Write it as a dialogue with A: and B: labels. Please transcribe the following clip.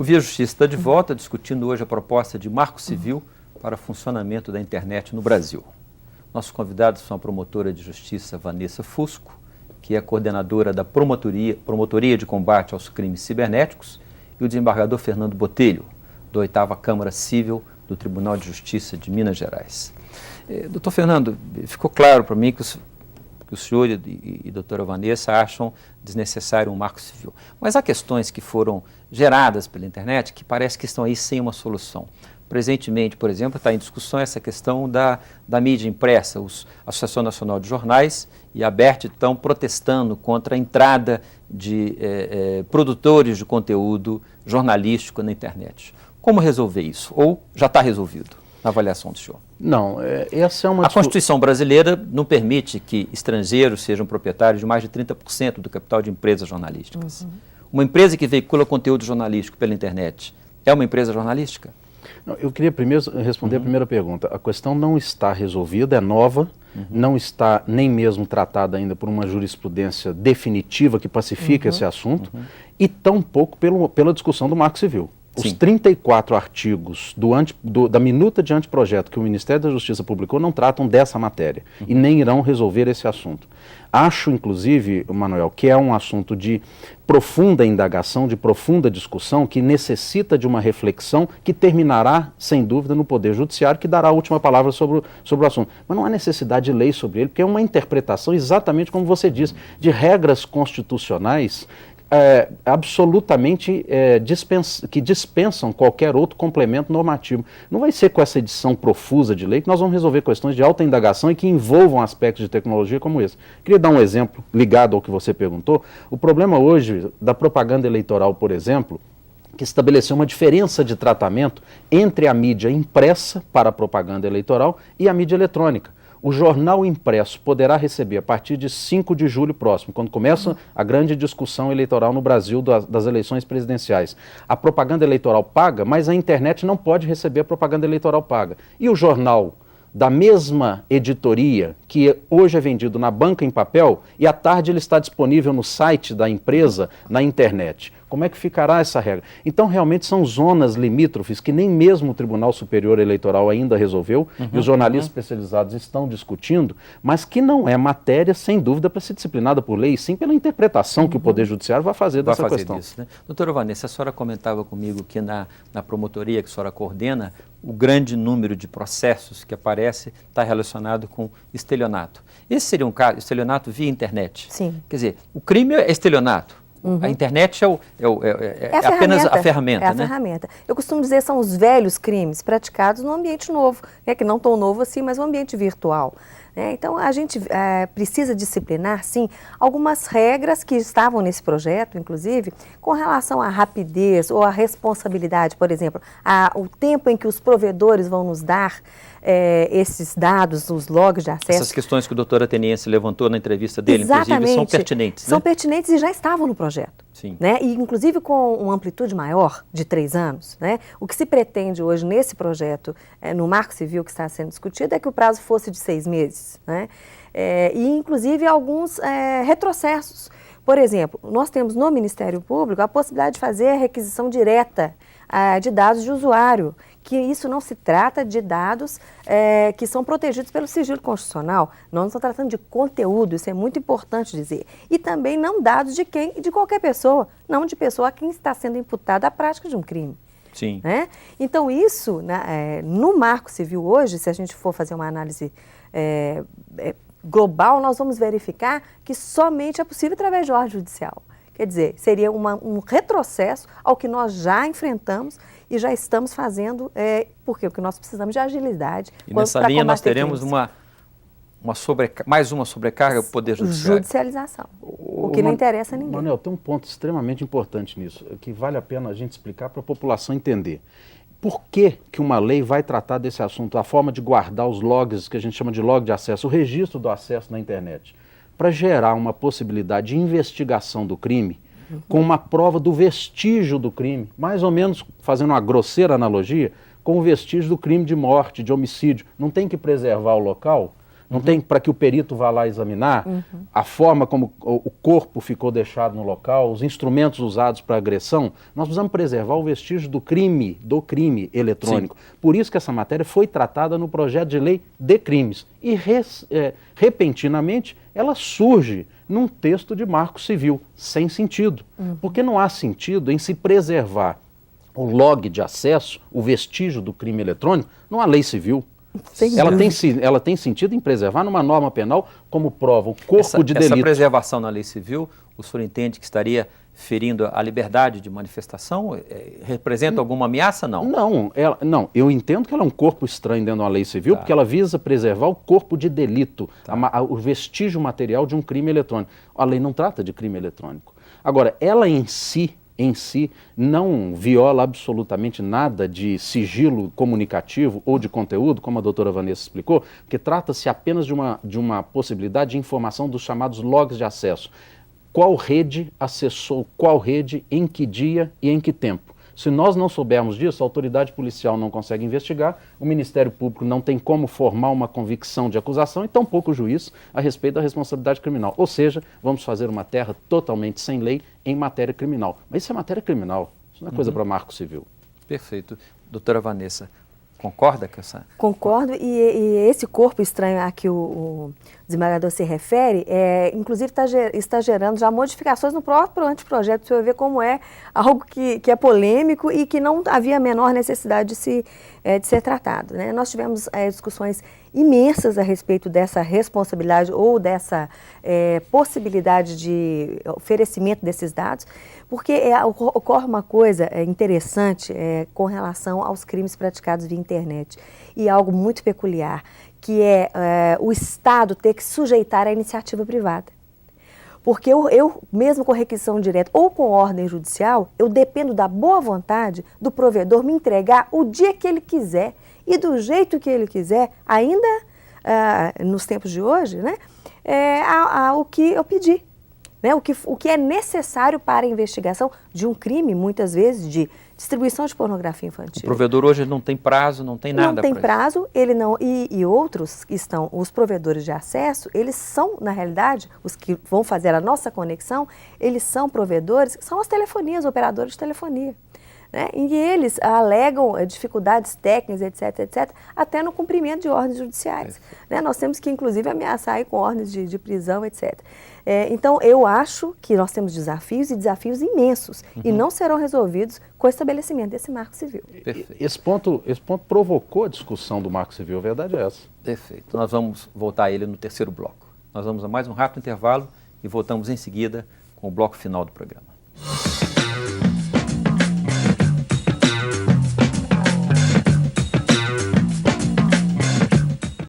A: Via Justiça está de volta, discutindo hoje a proposta de marco civil para o funcionamento da internet no Brasil. Nossos convidados são a promotora de justiça Vanessa Fusco, que é coordenadora da Promotoria de Combate aos Crimes Cibernéticos, e o desembargador Fernando Botelho, da 8ª Câmara Civil do Tribunal de Justiça de Minas Gerais. Doutor Fernando, ficou claro para mim que o senhor e doutora Vanessa acham desnecessário um marco civil. Mas há questões que foram geradas pela internet que parece que estão aí sem uma solução. Presentemente, por exemplo, está em discussão essa questão da mídia impressa. A Associação Nacional de Jornais e a ABERT estão protestando contra a entrada de produtores de conteúdo jornalístico na internet. Como resolver isso? Ou já está resolvido, na avaliação do senhor?
B: Não, essa é uma...
A: A Constituição brasileira não permite que estrangeiros sejam proprietários de mais de 30% do capital de empresas jornalísticas. Uma empresa que veicula conteúdo jornalístico pela internet é uma empresa jornalística?
B: Não, eu queria primeiro responder a primeira pergunta. A questão não está resolvida, é nova, não está nem mesmo tratada ainda por uma jurisprudência definitiva que pacifica esse assunto, e tampouco pela discussão do Marco Civil. Os 34 artigos da minuta de anteprojeto que o Ministério da Justiça publicou não tratam dessa matéria e nem irão resolver esse assunto. Acho, inclusive, Manuel, que é um assunto de profunda indagação, de profunda discussão, que necessita de uma reflexão que terminará, sem dúvida, no Poder Judiciário, que dará a última palavra sobre o assunto. Mas não há necessidade de lei sobre ele, porque é uma interpretação, exatamente como você diz, de regras constitucionais absolutamente que dispensam qualquer outro complemento normativo. Não vai ser com essa edição profusa de lei que nós vamos resolver questões de alta indagação e que envolvam aspectos de tecnologia como esse. Queria dar um exemplo ligado ao que você perguntou. O problema hoje da propaganda eleitoral, por exemplo, que estabeleceu uma diferença de tratamento entre a mídia impressa para a propaganda eleitoral e a mídia eletrônica. O jornal impresso poderá receber, a partir de 5 de julho próximo, quando começa a grande discussão eleitoral no Brasil das eleições presidenciais, a propaganda eleitoral paga, mas a internet não pode receber a propaganda eleitoral paga. E o jornal da mesma editoria, que hoje é vendido na banca em papel, e à tarde ele está disponível no site da empresa, na internet. Como é que ficará essa regra? Então, realmente, são zonas limítrofes que nem mesmo o Tribunal Superior Eleitoral ainda resolveu, e os jornalistas especializados estão discutindo, mas que não é matéria, sem dúvida, para ser disciplinada por lei, sim pela interpretação que o Poder Judiciário vai fazer dessa questão.
A: Disso, né? Doutora Vanessa, a senhora comentava comigo que na promotoria que a senhora coordena, o grande número de processos que aparece está relacionado com estelionato. Esse seria um caso, estelionato via internet.
C: Sim.
A: Quer dizer, o crime é estelionato. A internet é apenas a ferramenta.
C: É a ferramenta. Eu costumo dizer que são os velhos crimes praticados no ambiente novo, que não tão novo assim, mas no ambiente virtual. Então, a gente precisa disciplinar, sim, algumas regras que estavam nesse projeto, inclusive, com relação à rapidez ou à responsabilidade, por exemplo, o tempo em que os provedores vão nos dar esses dados, os logs de acesso.
A: Essas questões que o doutor Ateniense levantou na entrevista dele, inclusive, são pertinentes.
C: São pertinentes e já estavam no projeto.
A: Sim.
C: E inclusive com uma amplitude maior de 3 anos. O que se pretende hoje nesse projeto, no Marco Civil que está sendo discutido, é que o prazo fosse de 6 meses. E inclusive alguns retrocessos. Por exemplo, nós temos no Ministério Público a possibilidade de fazer a requisição direta de dados de usuário, que isso não se trata de dados que são protegidos pelo sigilo constitucional. Nós não estamos tratando de conteúdo, isso é muito importante dizer. E também não dados de qualquer pessoa, não de pessoa a quem está sendo imputada a prática de um crime.
A: Sim.
C: Então isso, no Marco Civil hoje, se a gente for fazer uma análise global, nós vamos verificar que somente é possível através de ordem judicial. Quer dizer, seria um retrocesso ao que nós já enfrentamos e já estamos fazendo, porque nós precisamos de agilidade.
A: E nessa linha nós teremos mais uma sobrecarga para o Poder Judiciário.
C: Judicialização, o que não interessa a ninguém.
B: Manuel, tem um ponto extremamente importante nisso, que vale a pena a gente explicar para a população entender. Por que uma lei vai tratar desse assunto, a forma de guardar os logs, que a gente chama de log de acesso, o registro do acesso na internet? Para gerar uma possibilidade de investigação do crime com uma prova do vestígio do crime, mais ou menos, fazendo uma grosseira analogia, com o vestígio do crime de morte, de homicídio. Não tem que preservar o local? não tem para que o perito vá lá examinar a forma como o corpo ficou deixado no local, os instrumentos usados para agressão. Nós precisamos preservar o vestígio do crime eletrônico. Sim. Por isso que essa matéria foi tratada no projeto de lei de crimes. E repentinamente ela surge num texto de marco civil, sem sentido. Porque não há sentido em se preservar o log de acesso, o vestígio do crime eletrônico, numa lei civil. Ela tem sentido em preservar numa norma penal como prova o corpo de delito.
A: Essa preservação na lei civil, o senhor entende que estaria ferindo a liberdade de manifestação? Representa alguma ameaça, não?
B: Não, eu entendo que ela é um corpo estranho dentro de uma lei civil, porque ela visa preservar o corpo de delito, o vestígio material de um crime eletrônico. A lei não trata de crime eletrônico. Agora, ela em si não viola absolutamente nada de sigilo comunicativo ou de conteúdo, como a doutora Vanessa explicou, porque trata-se apenas de uma possibilidade de informação dos chamados logs de acesso. Qual rede acessou qual rede, em que dia e em que tempo. Se nós não soubermos disso, a autoridade policial não consegue investigar, o Ministério Público não tem como formar uma convicção de acusação e tampouco o juiz a respeito da responsabilidade criminal. Ou seja, vamos fazer uma terra totalmente sem lei em matéria criminal. Mas isso é matéria criminal, isso não é coisa para marco civil.
A: Perfeito. Doutora Vanessa, concorda com essa?
C: Concordo, e esse corpo estranho a que o desembargador se refere, inclusive está gerando já modificações no próprio anteprojeto. Você vai ver como é algo que é polêmico e que não havia a menor necessidade de ser tratado, né? Nós tivemos discussões imensas a respeito dessa responsabilidade ou dessa possibilidade de oferecimento desses dados, porque ocorre uma coisa interessante com relação aos crimes praticados via internet, e algo muito peculiar, que é o Estado ter que sujeitar a iniciativa privada. Porque eu, mesmo com requisição direta ou com ordem judicial, eu dependo da boa vontade do provedor me entregar o dia que ele quiser e do jeito que ele quiser, ainda nos tempos de hoje, né, o que eu pedi. Né, o que é necessário para a investigação de um crime, muitas vezes, de distribuição de pornografia infantil.
A: O provedor hoje não tem prazo, não tem nada.
C: Não tem prazo, ele não, e outros que estão, os provedores de acesso, eles são, na realidade, os que vão fazer a nossa conexão, eles são provedores, são as telefonias, operadores de telefonia. Né? E eles alegam dificuldades técnicas, etc., até no cumprimento de ordens judiciais. Né? Nós temos que, inclusive, ameaçar aí com ordens de prisão, etc. Então, eu acho que nós temos desafios e desafios imensos e não serão resolvidos com o estabelecimento desse marco civil.
B: Esse ponto provocou a discussão do marco civil, a verdade é essa.
A: Perfeito. Nós vamos voltar a ele no terceiro bloco. Nós vamos a mais um rápido intervalo e voltamos em seguida com o bloco final do programa.